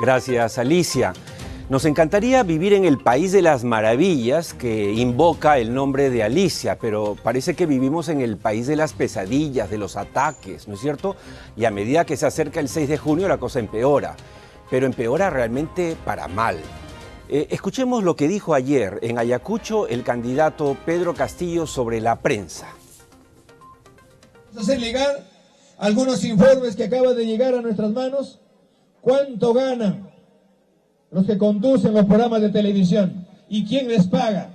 Gracias, Alicia. Nos encantaría vivir en el país de las maravillas que invoca el nombre de Alicia, pero parece que vivimos en el país de las pesadillas, de los ataques, ¿no es cierto? Y a medida que se acerca el 6 de junio la cosa empeora, pero empeora realmente para mal. Escuchemos lo que dijo ayer en Ayacucho el candidato Pedro Castillo sobre la prensa. Vamos a hacer llegar algunos informes que acaban de llegar a nuestras manos. ¿Cuánto ganan los que conducen los programas de televisión? ¿Y quién les paga?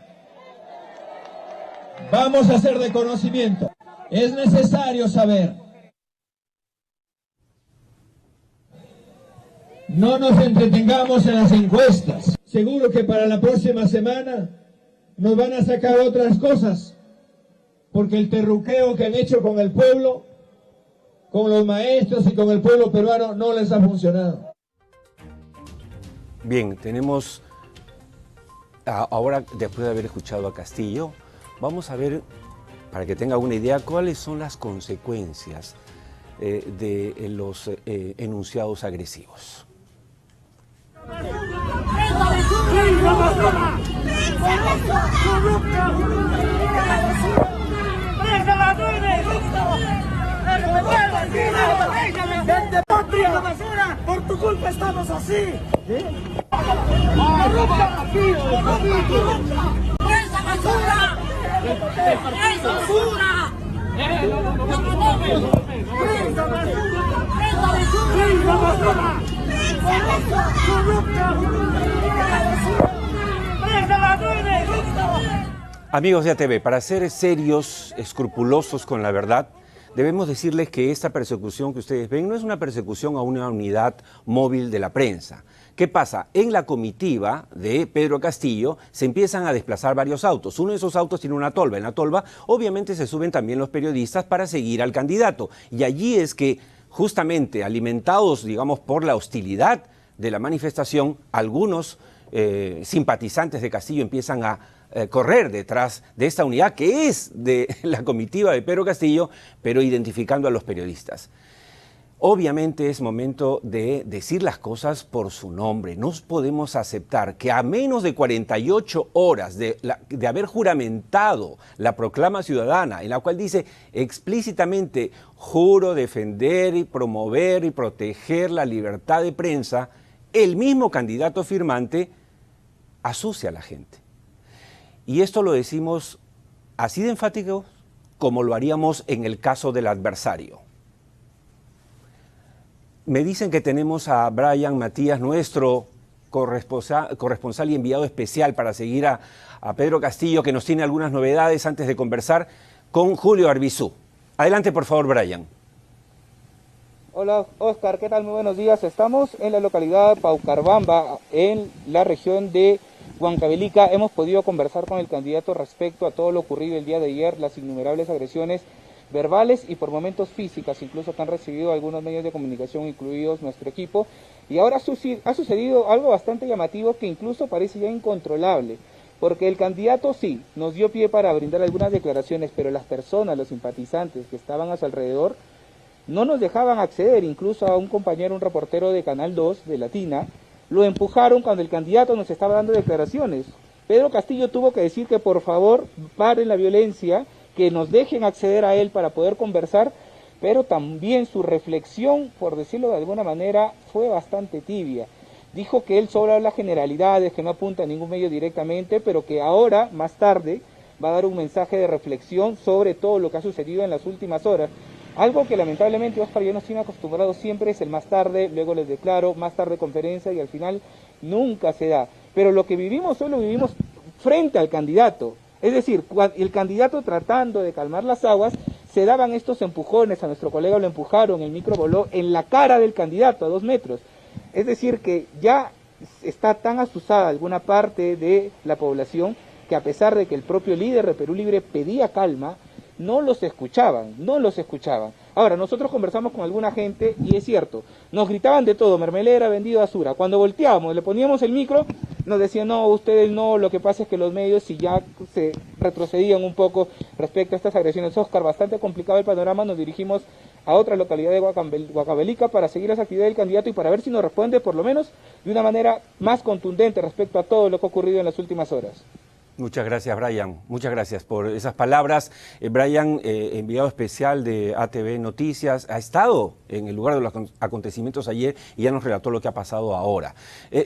Vamos a hacer de conocimiento. Es necesario saber. No nos entretengamos en las encuestas. Seguro que para la próxima semana nos van a sacar otras cosas, porque el terruqueo que han hecho con el pueblo, con los maestros y con el pueblo peruano no les ha funcionado. Bien, tenemos, ahora después de haber escuchado a Castillo, vamos a ver, para que tenga una idea, cuáles son las consecuencias de los enunciados agresivos. Por tu culpa estamos así. Amigos de ATV, para ser serios, escrupulosos con la verdad, debemos decirles que esta persecución que ustedes ven no es una persecución a una unidad móvil de la prensa. ¿Qué pasa? En la comitiva de Pedro Castillo se empiezan a desplazar varios autos. Uno de esos autos tiene una tolva. En la tolva obviamente se suben también los periodistas para seguir al candidato. Y allí es que justamente alimentados, digamos, por la hostilidad de la manifestación, algunos simpatizantes de Castillo empiezan a correr detrás de esta unidad que es de la comitiva de Pedro Castillo, pero identificando a los periodistas. Obviamente es momento de decir las cosas por su nombre. No podemos aceptar que a menos de 48 horas de haber juramentado la proclama ciudadana, en la cual dice explícitamente: juro defender y promover y proteger la libertad de prensa, el mismo candidato firmante asucia a la gente. Y esto lo decimos así de enfático como lo haríamos en el caso del adversario. Me dicen que tenemos a Brian Matías, nuestro corresponsal y enviado especial para seguir a Pedro Castillo, que nos tiene algunas novedades antes de conversar con Julio Arbizú. Adelante, por favor, Brian. Hola, Oscar, ¿qué tal? Muy buenos días. Estamos en la localidad de Paucarbamba, en la región de Huancavelica. Hemos podido conversar con el candidato respecto a todo lo ocurrido el día de ayer, las innumerables agresiones verbales y por momentos físicas, incluso que han recibido algunos medios de comunicación, incluidos nuestro equipo. Y ahora ha sucedido algo bastante llamativo que incluso parece ya incontrolable, porque el candidato sí nos dio pie para brindar algunas declaraciones, pero las personas, los simpatizantes que estaban a su alrededor, no nos dejaban acceder. Incluso a un compañero, un reportero de Canal 2 de Latina, lo empujaron cuando el candidato nos estaba dando declaraciones. Pedro Castillo tuvo que decir que por favor paren la violencia, que nos dejen acceder a él para poder conversar, pero también su reflexión, por decirlo de alguna manera, fue bastante tibia. Dijo que él solo habla generalidades, que no apunta a ningún medio directamente, pero que ahora, más tarde, va a dar un mensaje de reflexión sobre todo lo que ha sucedido en las últimas horas. Algo que lamentablemente, Oscar, yo no estoy acostumbrado siempre, es el más tarde, luego les declaro, más tarde conferencia, y al final nunca se da. Pero lo que vivimos hoy lo vivimos frente al candidato. Es decir, el candidato tratando de calmar las aguas, se daban estos empujones. A nuestro colega lo empujaron, el micro voló en la cara del candidato a 2 metros. Es decir, que ya está tan asustada alguna parte de la población que, a pesar de que el propio líder de Perú Libre pedía calma, no los escuchaban. Ahora, nosotros conversamos con alguna gente y es cierto, nos gritaban de todo: mermelera, vendido, basura. Cuando volteábamos, le poníamos el micro, nos decían: no, ustedes no, lo que pasa es que los medios, si ya se retrocedían un poco respecto a estas agresiones. Oscar, bastante complicado el panorama. Nos dirigimos a otra localidad de Huancavelica para seguir las actividades del candidato y para ver si nos responde por lo menos de una manera más contundente respecto a todo lo que ha ocurrido en las últimas horas. Muchas gracias, Brian. Muchas gracias por esas palabras. Brian, enviado especial de ATV Noticias, ha estado en el lugar de los acontecimientos ayer y ya nos relató lo que ha pasado ahora.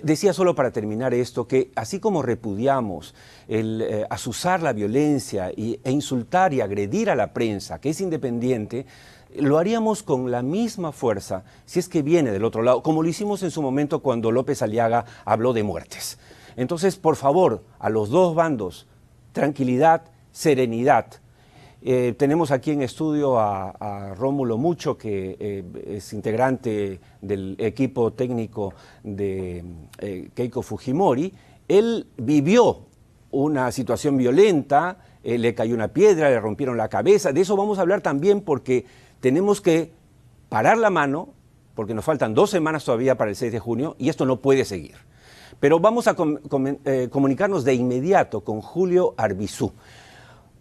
Decía solo para terminar esto que así como repudiamos el azuzar la violencia e insultar y agredir a la prensa, que es independiente, lo haríamos con la misma fuerza si es que viene del otro lado, como lo hicimos en su momento cuando López Aliaga habló de muertes. Entonces, por favor, a los dos bandos, tranquilidad, serenidad. Tenemos aquí en estudio a Rómulo Mucho, que es integrante del equipo técnico de Keiko Fujimori. Él vivió una situación violenta, le cayó una piedra, le rompieron la cabeza. De eso vamos a hablar también porque tenemos que parar la mano, porque nos faltan 2 semanas todavía para el 6 de junio y esto no puede seguir. Pero vamos a comunicarnos de inmediato con Julio Arbizu.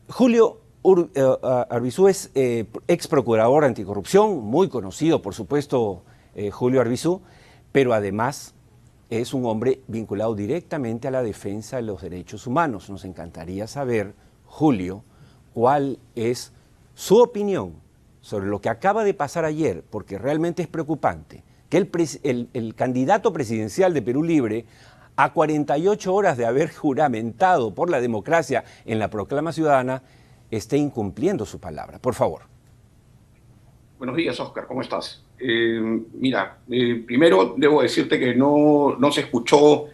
Julio Arbizu es ex procurador anticorrupción, muy conocido, por supuesto, Julio Arbizu, pero además es un hombre vinculado directamente a la defensa de los derechos humanos. Nos encantaría saber, Julio, cuál es su opinión sobre lo que acaba de pasar ayer, porque realmente es preocupante que el candidato presidencial de Perú Libre, a 48 horas de haber juramentado por la democracia en la proclama ciudadana, esté incumpliendo su palabra. Por favor. Buenos días, Oscar, ¿cómo estás? Primero debo decirte que no se escuchó,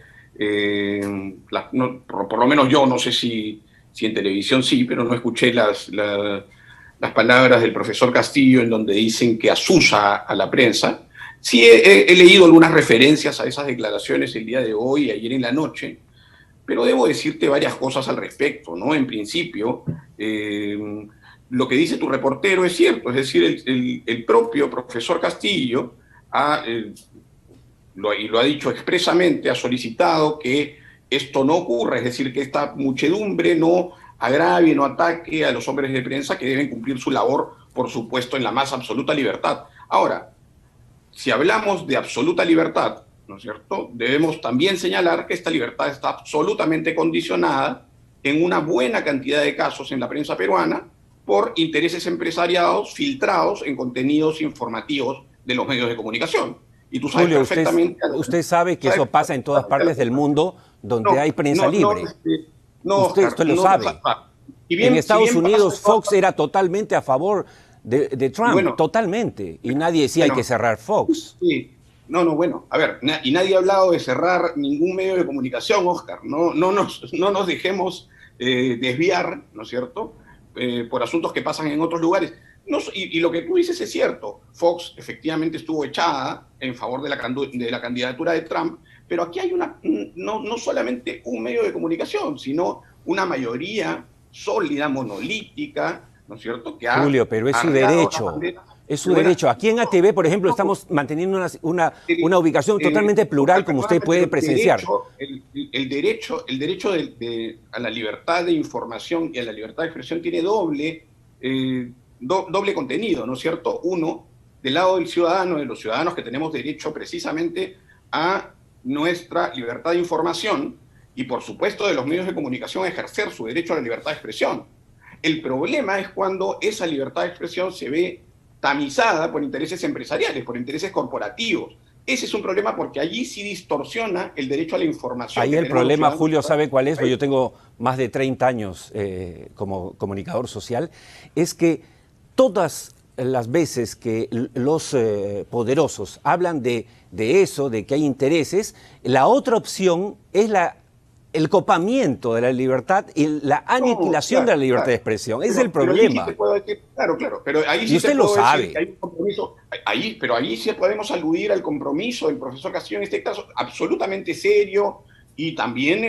por lo menos yo, no sé si en televisión sí, pero no escuché las palabras del profesor Castillo en donde dicen que azuza a la prensa. Sí, he leído algunas referencias a esas declaraciones el día de hoy y ayer en la noche, pero debo decirte varias cosas al respecto, ¿no? En principio, lo que dice tu reportero es cierto, es decir, el propio profesor Castillo lo ha dicho expresamente, ha solicitado que esto no ocurra, es decir, que esta muchedumbre no agravie, no ataque a los hombres de prensa que deben cumplir su labor, por supuesto, en la más absoluta libertad. Ahora, si hablamos de absoluta libertad, ¿no es cierto?, debemos también señalar que esta libertad está absolutamente condicionada en una buena cantidad de casos en la prensa peruana por intereses empresariados filtrados en contenidos informativos de los medios de comunicación. Y tú sabes Julio, perfectamente... usted sabe que eso pasa en todas partes del mundo donde hay prensa libre. Usted lo sabe. En Estados Unidos Fox era totalmente a favor de Trump, bueno, totalmente, y nadie decía hay que cerrar Fox. Sí. Bueno, a ver, y nadie ha hablado de cerrar ningún medio de comunicación, Oscar, no nos dejemos desviar, ¿no es cierto?, por asuntos que pasan en otros lugares. Y lo que tú dices es cierto, Fox efectivamente estuvo echada en favor de la candidatura de Trump, pero aquí hay no solamente un medio de comunicación, sino una mayoría sólida, monolítica, ¿no es cierto? Julio, pero es su derecho. Es su derecho. Aquí en ATV, por ejemplo, estamos manteniendo una ubicación totalmente plural, como usted puede presenciar. El derecho a la libertad de información y a la libertad de expresión tiene doble contenido, ¿no es cierto? Uno, del lado del ciudadano, de los ciudadanos que tenemos derecho precisamente a nuestra libertad de información y, por supuesto, de los medios de comunicación a ejercer su derecho a la libertad de expresión. El problema es cuando esa libertad de expresión se ve tamizada por intereses empresariales, por intereses corporativos. Ese es un problema porque allí sí distorsiona el derecho a la información. Ahí el problema, Julio, ¿sabe cuál es? Yo tengo más de 30 años como comunicador social. Es que todas las veces que los poderosos hablan de eso, de que hay intereses, la otra opción es el copamiento de la libertad y la aniquilación de la libertad de expresión. Ese es el problema. Claro, pero ahí sí y usted lo sabe. Que hay un compromiso, pero ahí sí podemos aludir al compromiso del profesor Castillo, en este caso, absolutamente serio y también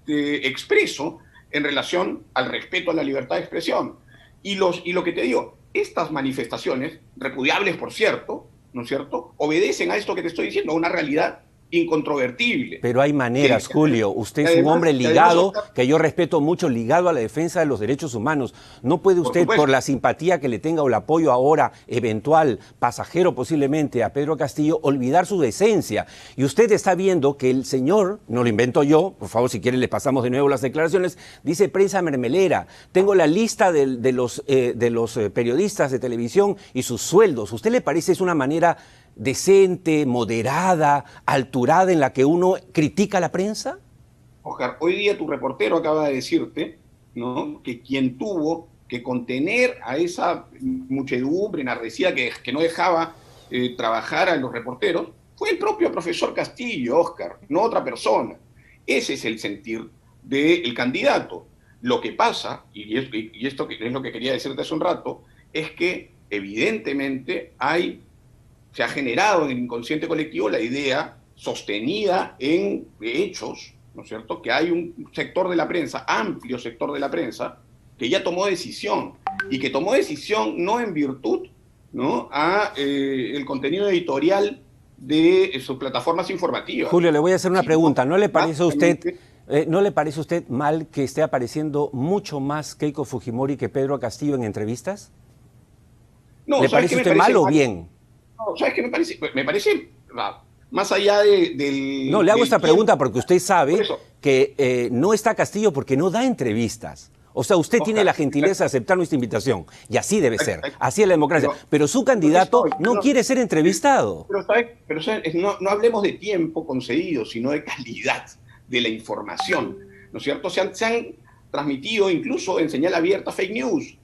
expreso en relación al respeto a la libertad de expresión. Y lo que te digo, estas manifestaciones, repudiables por cierto, ¿no es cierto?, obedecen a esto que te estoy diciendo, a una realidad incontrovertible. Pero hay maneras, Julio. Usted es un hombre ligado, que yo respeto mucho, ligado a la defensa de los derechos humanos. No puede usted, por la simpatía que le tenga o el apoyo ahora, eventual, pasajero posiblemente, a Pedro Castillo, olvidar su esencia. Y usted está viendo que el señor, no lo invento yo, por favor, si quiere le pasamos de nuevo las declaraciones, dice prensa mermelera. Tengo la lista de los periodistas de televisión y sus sueldos. ¿Usted le parece es una manera decente, moderada, alturada en la que uno critica a la prensa? Oscar, hoy día tu reportero acaba de decirte, ¿no?, que quien tuvo que contener a esa muchedumbre enardecida que no dejaba trabajar a los reporteros fue el propio profesor Castillo, Oscar, no otra persona. Ese es el sentir del candidato. Lo que pasa, y esto es lo que quería decirte hace un rato, es que evidentemente se ha generado en el inconsciente colectivo la idea sostenida en hechos, ¿no es cierto?, que hay un sector de la prensa, amplio sector de la prensa, que ya tomó decisión, y que tomó decisión no en virtud, ¿no?, a el contenido editorial de sus plataformas informativas. Julio, le voy a hacer una pregunta. ¿No le parece a usted mal que esté apareciendo mucho más Keiko Fujimori que Pedro Castillo en entrevistas? No, ¿Le parece usted mal o bien? No, ¿sabes qué me parece? Me parece, más allá del... No, le hago esta pregunta porque usted sabe que no está Castillo porque no da entrevistas. O sea, usted tiene la gentileza de aceptar nuestra invitación, y así debe ser, así es la democracia. Pero su candidato no quiere ser entrevistado. Pero no hablemos de tiempo concedido, sino de calidad de la información, ¿no es cierto? Se han transmitido incluso en señal abierta fake news,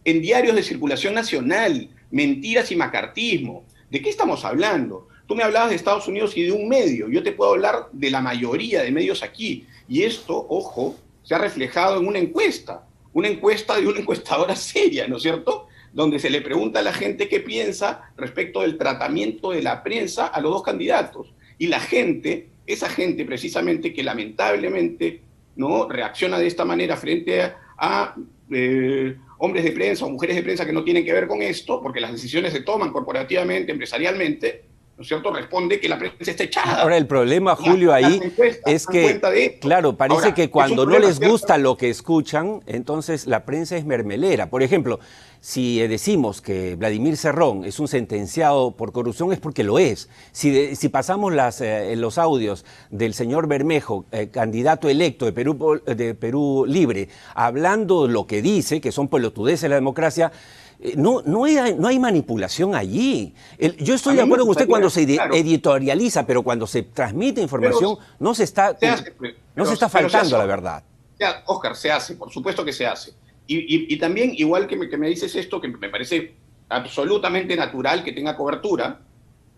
en diarios de circulación nacional, mentiras y macartismo. ¿De qué estamos hablando? Tú me hablabas de Estados Unidos y de un medio. Yo te puedo hablar de la mayoría de medios aquí. Y esto, ojo, se ha reflejado en una encuesta de una encuestadora seria, ¿no es cierto?, donde se le pregunta a la gente qué piensa respecto del tratamiento de la prensa a los dos candidatos. Y la gente, esa gente precisamente que lamentablemente no reacciona de esta manera frente a hombres de prensa o mujeres de prensa que no tienen que ver con esto, porque las decisiones se toman corporativamente, empresarialmente, ¿no es cierto?, responde que la prensa está echada. Ahora, el problema, Julio, ahí es que, claro, parece que cuando no les gusta lo que escuchan, entonces la prensa es mermelera. Por ejemplo, si decimos que Vladimir Cerrón es un sentenciado por corrupción, es porque lo es. Si pasamos los audios del señor Bermejo, candidato electo de Perú Libre, hablando lo que dice, que son pelotudeces de la democracia, no hay manipulación allí. Yo estoy de acuerdo con usted cuando se editorializa, pero cuando se transmite información no se está faltando a la verdad. Oscar, se hace, por supuesto que se hace. Y también, igual que me dices esto, que me parece absolutamente natural que tenga cobertura,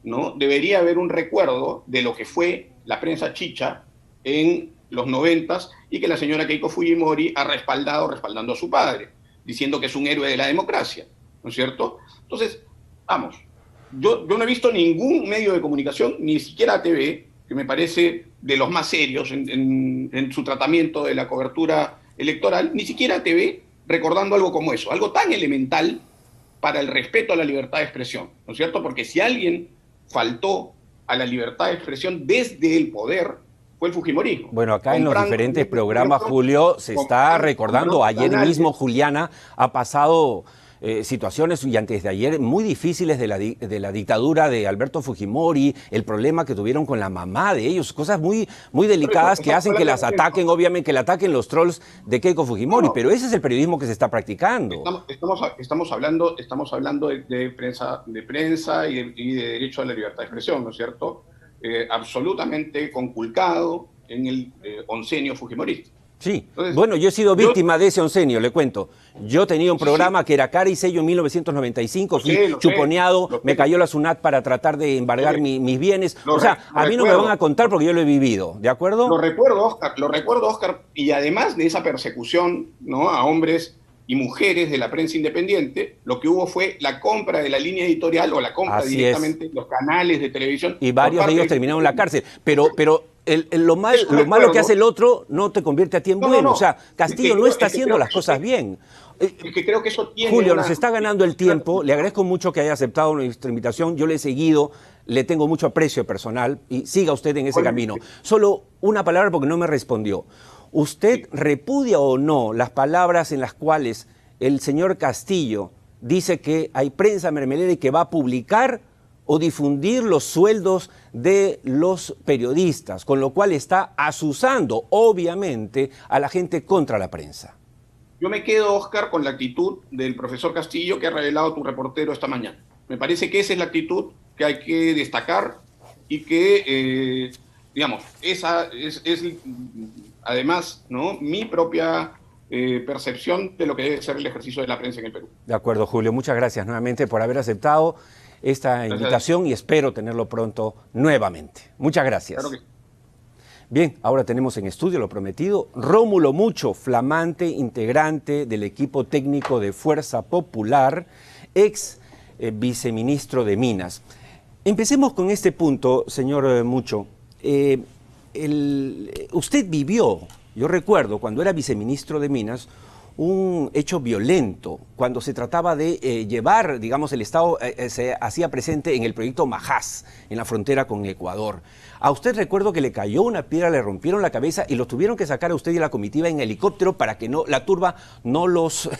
¿no?, debería haber un recuerdo de lo que fue la prensa chicha en los 90s y que la señora Keiko Fujimori ha respaldando a su padre, diciendo que es un héroe de la democracia, ¿no es cierto? Entonces, vamos, yo no he visto ningún medio de comunicación, ni siquiera TV, que me parece de los más serios en su tratamiento de la cobertura electoral, ni siquiera TV recordando algo como eso, algo tan elemental para el respeto a la libertad de expresión, ¿no es cierto? Porque si alguien faltó a la libertad de expresión desde el poder, fue el fujimorismo. Bueno, acá en los diferentes programas, Julio, se está recordando, ayer mismo Juliana ha pasado situaciones, y antes de ayer, muy difíciles de la dictadura de Alberto Fujimori, el problema que tuvieron con la mamá de ellos, cosas muy delicadas que hacen que las ataquen, obviamente, que la ataquen los trolls de Keiko Fujimori, pero ese es el periodismo que se está practicando. Estamos hablando de prensa y de derecho a la libertad de expresión, ¿no es cierto? Absolutamente conculcado en el oncenio fujimorista. Sí, entonces, bueno, yo he sido víctima de ese oncenio, le cuento. Yo tenía un programa que era Cara y Sello en 1995, fui chuponeado, me cayó la SUNAT para tratar de embargar mis bienes. O sea, a mí no me van a contar porque yo lo he vivido, ¿de acuerdo? Lo recuerdo, Oscar, y además de esa persecución, ¿no?, a hombres y mujeres de la prensa independiente, lo que hubo fue la compra de la línea editorial o la compra directamente de los canales de televisión. Y varios de ellos terminaron en la cárcel. Pero lo malo que hace el otro no te convierte a ti en bueno. O sea, Castillo no está haciendo las cosas bien. Que creo que eso tiene Julio, nos está ganando el tiempo. Le agradezco mucho que haya aceptado nuestra invitación. Yo le he seguido le tengo mucho aprecio personal y siga usted en ese camino. Solo una palabra porque no me respondió. ¿Usted repudia o no las palabras en las cuales el señor Castillo dice que hay prensa mermelera y que va a publicar o difundir los sueldos de los periodistas, con lo cual está azuzando, obviamente, a la gente contra la prensa? Yo me quedo, Oscar, con la actitud del profesor Castillo que ha revelado tu reportero esta mañana. Me parece que esa es la actitud que hay que destacar y que, digamos, esa es además, ¿no?, mi propia percepción de lo que debe ser el ejercicio de la prensa en el Perú. De acuerdo, Julio. Muchas gracias nuevamente por haber aceptado esta invitación y espero tenerlo pronto nuevamente. Muchas gracias. Claro que sí. Bien, ahora tenemos en estudio, lo prometido, Rómulo Mucho, flamante integrante del equipo técnico de Fuerza Popular, ex viceministro de Minas. Empecemos con este punto, señor Mucho. Usted vivió, yo recuerdo, cuando era viceministro de Minas, un hecho violento, cuando se trataba de llevar, digamos, el Estado se hacía presente en el proyecto Majás, en la frontera con Ecuador. A usted recuerdo que le cayó una piedra, le rompieron la cabeza y los tuvieron que sacar a usted y a la comitiva en helicóptero para que la turba no los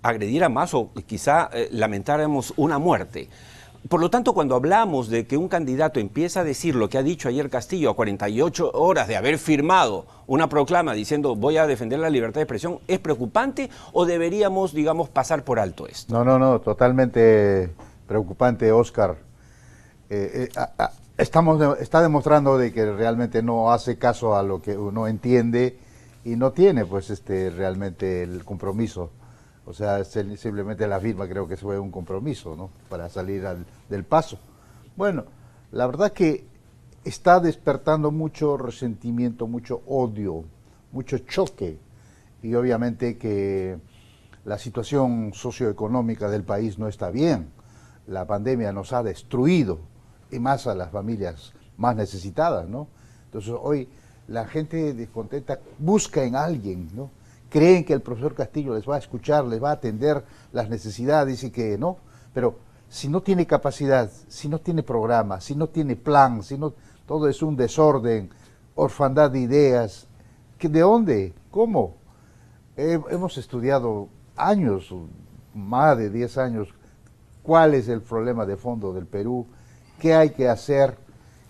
agrediera más o quizá lamentáramos una muerte. Por lo tanto, cuando hablamos de que un candidato empieza a decir lo que ha dicho ayer Castillo a 48 horas de haber firmado una proclama diciendo voy a defender la libertad de expresión, ¿es preocupante o deberíamos, digamos, pasar por alto esto? No, totalmente preocupante, Oscar. Está demostrando de que realmente no hace caso a lo que uno entiende y no tiene pues realmente el compromiso. O sea, simplemente la firma creo que fue un compromiso, ¿no?, para salir del paso. Bueno, la verdad que está despertando mucho resentimiento, mucho odio, mucho choque. Y obviamente que la situación socioeconómica del país no está bien. La pandemia nos ha destruido, y más a las familias más necesitadas, ¿no? Entonces hoy la gente descontenta busca en alguien, ¿no? Creen que el profesor Castillo les va a escuchar, les va a atender las necesidades y que no, pero si no tiene capacidad, si no tiene programa, si no tiene plan, si no, todo es un desorden, orfandad de ideas, ¿de dónde? ¿Cómo? Hemos estudiado años, más de 10 años, cuál es el problema de fondo del Perú, qué hay que hacer,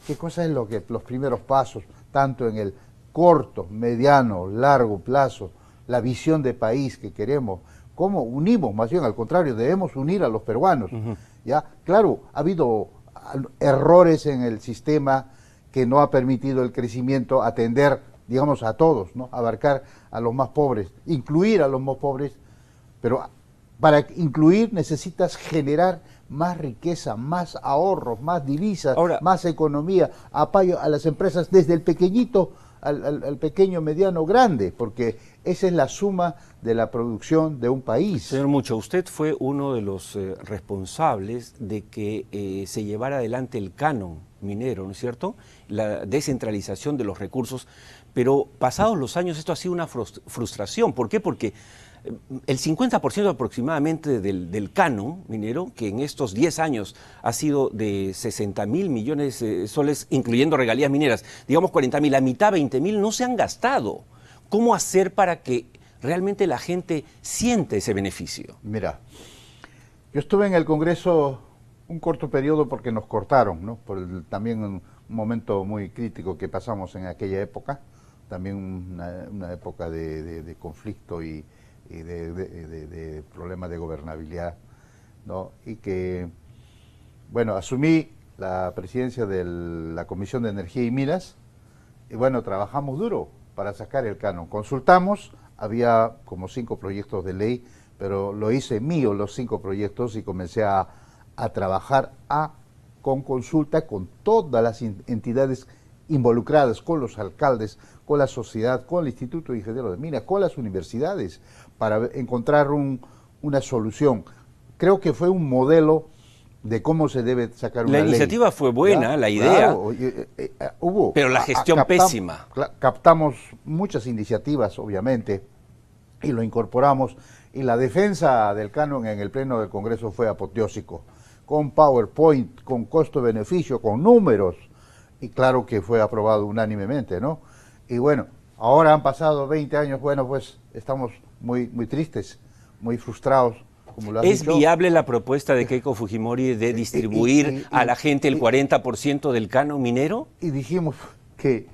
qué cosa es los primeros pasos, tanto en el corto, mediano, largo plazo, la visión de país que queremos, cómo unimos, más bien al contrario, debemos unir a los peruanos. ¿Ya? Claro, ha habido errores en el sistema que no ha permitido el crecimiento, atender, digamos, a todos, ¿no?, abarcar a los más pobres, incluir a los más pobres, pero para incluir necesitas generar más riqueza, más ahorros, más divisas, más economía, apoyo a las empresas desde el pequeñito al pequeño, mediano, grande, porque esa es la suma de la producción de un país. Señor Mucho, usted fue uno de los responsables de que se llevara adelante el canon minero, ¿no es cierto?, la descentralización de los recursos, pero pasados los años esto ha sido una frustración. ¿Por qué? Porque el 50% aproximadamente del canon minero, que en estos 10 años ha sido de 60.000 millones de soles, incluyendo regalías mineras, digamos 40.000, la mitad, 20.000, no se han gastado. ¿Cómo hacer para que realmente la gente siente ese beneficio? Mira, yo estuve en el Congreso un corto periodo porque nos cortaron, ¿no?, por también un momento muy crítico que pasamos en aquella época, también una época de conflicto y de problemas de gobernabilidad, ¿no? Y que, bueno, asumí la presidencia de la Comisión de Energía y Minas, y bueno, trabajamos duro para sacar el canon. Consultamos, había como 5 proyectos de ley, pero lo hice mío los 5 proyectos y comencé a trabajar con consulta con todas las entidades involucradas, con los alcaldes, con la sociedad, con el Instituto de Ingenieros de Minas, con las universidades, para encontrar una solución. Creo que fue un modelo de cómo se debe sacar una ley. La iniciativa fue buena, ¿ya? La idea, hubo, pero la gestión pésima. Captamos muchas iniciativas, obviamente, y lo incorporamos, y la defensa del canon en el Pleno del Congreso fue apoteósico, con PowerPoint, con costo-beneficio, con números, y claro que fue aprobado unánimemente, ¿no? Y bueno, ahora han pasado 20 años, bueno, pues estamos muy tristes, muy frustrados, como lo has ¿Es dicho. viable la propuesta de Keiko Fujimori de distribuir a la gente el 40% del canon minero? Y dijimos que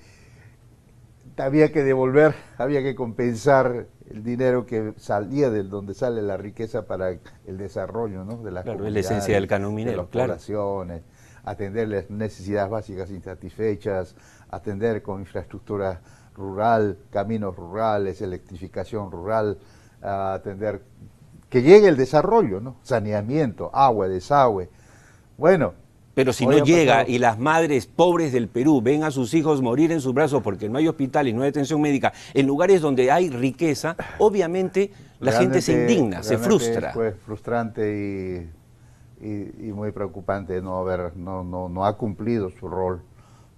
había que devolver, había que compensar el dinero que salía de donde sale la riqueza para el desarrollo, ¿no? De las Claro, es la comunidades, esencia del canon minero, de las claro. poblaciones, atender las necesidades básicas insatisfechas, atender con infraestructura rural, caminos rurales, electrificación rural, atender que llegue el desarrollo, ¿no? Saneamiento, agua, desagüe. Bueno, Pero si no llega y las madres pobres del Perú ven a sus hijos morir en sus brazos porque no hay hospital y no hay atención médica en lugares donde hay riqueza, obviamente la gente se indigna, se frustra. Fue frustrante y muy preocupante no ha cumplido su rol.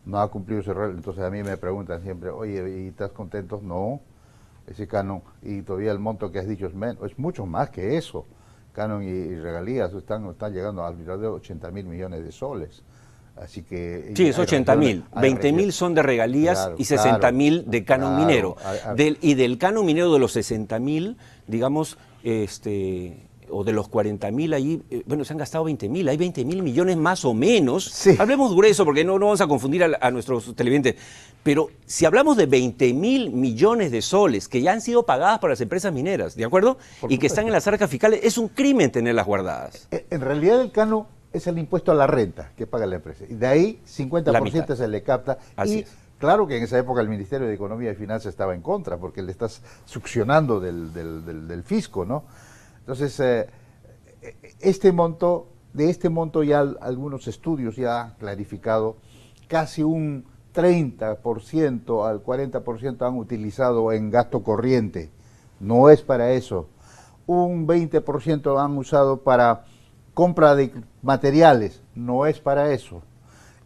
No ha cumplido su rol. Entonces a mí me preguntan siempre, oye, ¿y estás contento? No, ese canon, y todavía el monto que has dicho es mucho más que eso. Canon y regalías están llegando alrededor de 80.000 millones de soles. Así que... Sí, es 80.000. 20.000 son de regalías, claro, y 60.000 de canon minero. Y del canon minero de los 60.000, digamos, o de los 40.000 ahí, bueno, se han gastado 20.000, hay 20.000 millones más o menos. Sí. Hablemos grueso porque no vamos a confundir a nuestros televidentes. Pero si hablamos de 20.000 millones de soles que ya han sido pagadas por las empresas mineras, ¿de acuerdo? Y que están en las arcas fiscales, es un crimen tenerlas guardadas. En realidad el canon es el impuesto a la renta que paga la empresa. Y de ahí 50% se le capta. Así y es. claro que en esa época el Ministerio de Economía y Finanzas estaba en contra, porque le estás succionando del fisco, ¿no? Entonces, de este monto ya algunos estudios ya han clarificado, casi un 30% al 40% han utilizado en gasto corriente. No es para eso. Un 20% han usado para compra de materiales. No es para eso.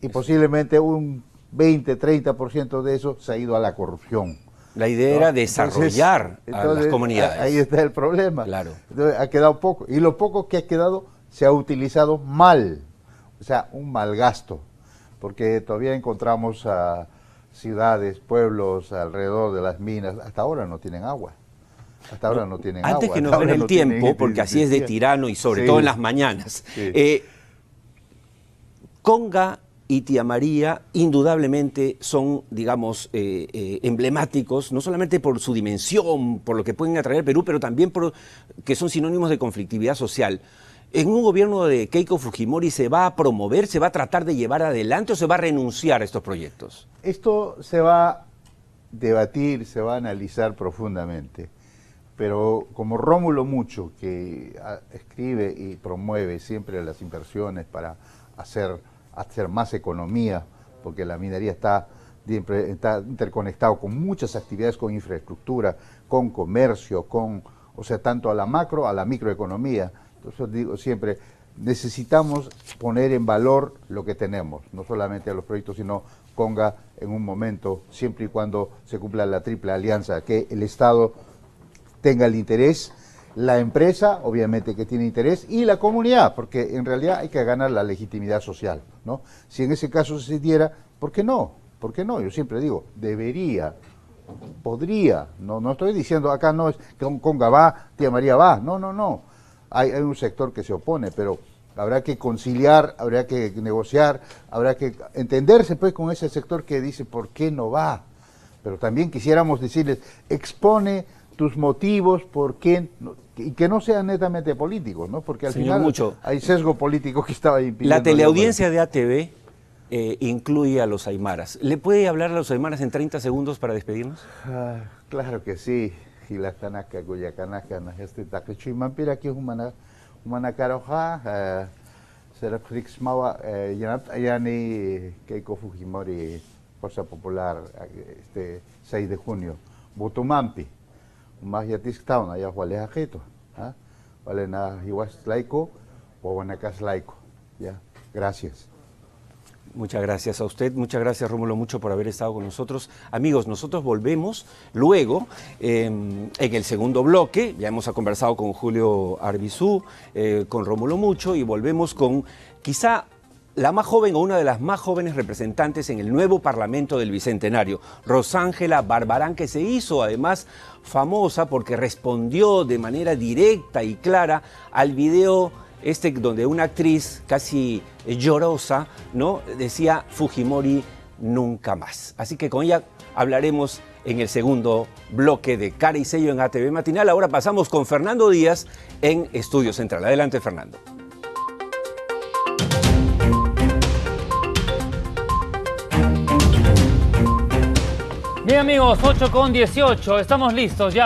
Y posiblemente un 20-30% de eso se ha ido a la corrupción. La idea era desarrollar a las comunidades. Ahí está el problema. Claro. Entonces, ha quedado poco. Y lo poco que ha quedado se ha utilizado mal. O sea, un mal gasto. Porque todavía encontramos ciudades, pueblos alrededor de las minas. Hasta ahora no tienen agua. Hasta ahora no tienen agua. Antes que nos den el tiempo, porque así es de tirano y sobre todo en las mañanas. Sí. Conga y Tía María indudablemente son, digamos, emblemáticos, no solamente por su dimensión, por lo que pueden atraer al Perú, pero también que son sinónimos de conflictividad social. ¿En un gobierno de Keiko Fujimori se va a promover, se va a tratar de llevar adelante o se va a renunciar a estos proyectos? Esto se va a debatir, se va a analizar profundamente, pero como Rómulo Mucho, que escribe y promueve siempre las inversiones para hacer más economía, porque la minería está interconectado con muchas actividades, con infraestructura, con comercio, o sea, tanto a la macro, a la microeconomía. Entonces digo siempre, necesitamos poner en valor lo que tenemos, no solamente a los proyectos, sino Conga en un momento, siempre y cuando se cumpla la triple alianza, que el Estado tenga el interés, la empresa, obviamente que tiene interés, y la comunidad, porque en realidad hay que ganar la legitimidad social, ¿no? Si en ese caso se diera, ¿por qué no? ¿Por qué no? Yo siempre digo, debería, podría, no estoy diciendo acá no es que Conga va, Tía María va, no. Hay un sector que se opone, pero habrá que conciliar, habrá que negociar, habrá que entenderse pues con ese sector que dice por qué no va. Pero también quisiéramos decirles, expone tus motivos, por qué, y que no sean netamente políticos, ¿no? Porque al final Mucho, hay sesgo político que estaba impidiendo. La teleaudiencia de ATV incluye a los aymaras. ¿Le puede hablar a los aymaras en 30 segundos para despedirnos? Claro que sí. Hilatanaka, Goyakanaka, Najeste Takechuimampira, que es Humanacaroja, Serafrix Mawa, Yani Keiko Fujimori, Fuerza Popular, 6 de junio, Botumampi, más yatis town, allá Juárez Ajeto, vale na Hiwas Laico, o Guanacas Laico, ya, gracias. Muchas gracias a usted, muchas gracias Rómulo Mucho por haber estado con nosotros. Amigos, nosotros volvemos luego en el segundo bloque, ya hemos conversado con Julio Arbizú, con Rómulo Mucho y volvemos con quizá la más joven o una de las más jóvenes representantes en el nuevo Parlamento del Bicentenario, Rosángela Barbarán, que se hizo además famosa porque respondió de manera directa y clara al video donde una actriz casi llorosa, ¿no?, decía Fujimori nunca más. Así que con ella hablaremos en el segundo bloque de Cara y Sello en ATV Matinal. Ahora pasamos con Fernando Díaz en Estudio Central. Adelante, Fernando. Bien amigos, 8:18, estamos listos ya